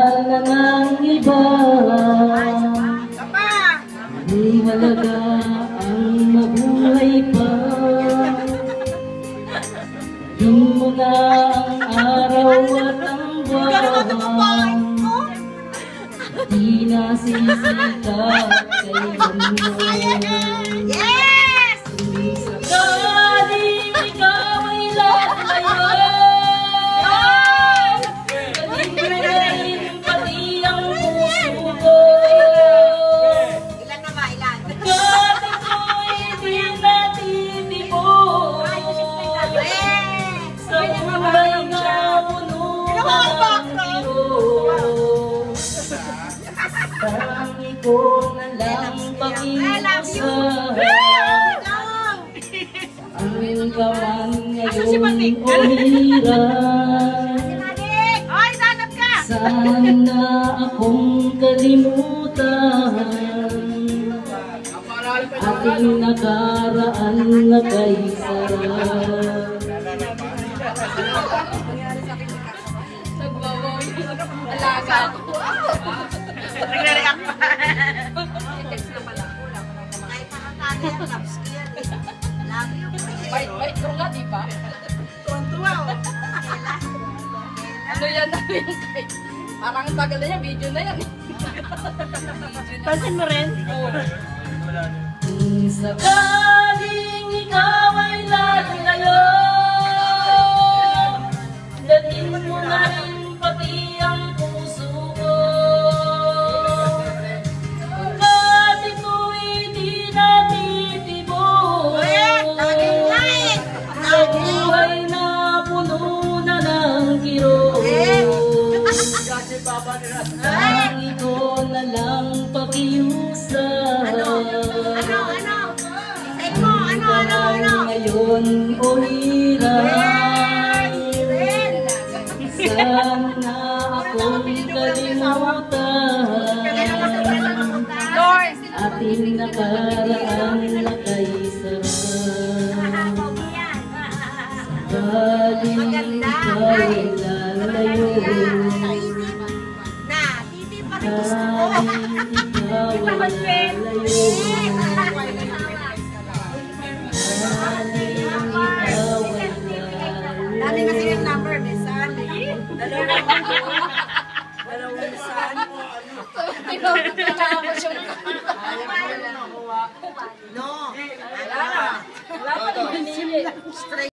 mahal na ng iba. Hindi halaga ang mabuhay pa. Yung muna ang araw at ang buwan, di nasisikat kailanman. Yes! Sakaling ikaw ay lalayon, galing pati ang puso ko. Ilan na ba? Ilan? Kasi ko'y di natitibok sa buhay na puno ng kirot. Tangi ko na lang pakiusap, ang gawan ngayon o hirap. Sana akong kalimutan ating nakaraan na kay sarap. Alaga. Nagre-react pa. Text na pala. Kahit nakakani ang laps ko yan. Love you. Bait ko nga, di ba? Tuwan-tuwa. Ano yan na yung kay... Parang tagal na yan, video na yan. Pansin mo rin? Kung sakaling ikaw ay lalayon, dalhin mo na rin pati ang puso ko. Pagkat ito'y di natitibok sa buhay na puno na ng kirot. Tangi ko na lang pakiusap, ngayon o hirap. Sana akong kalimutan ating nakaraan na kay sarap. Sakaling ikaw ay lalayo, sakaling ikaw ay lalayo, Dami kasi yung number, may son. Dalawang son. Pinapos yung...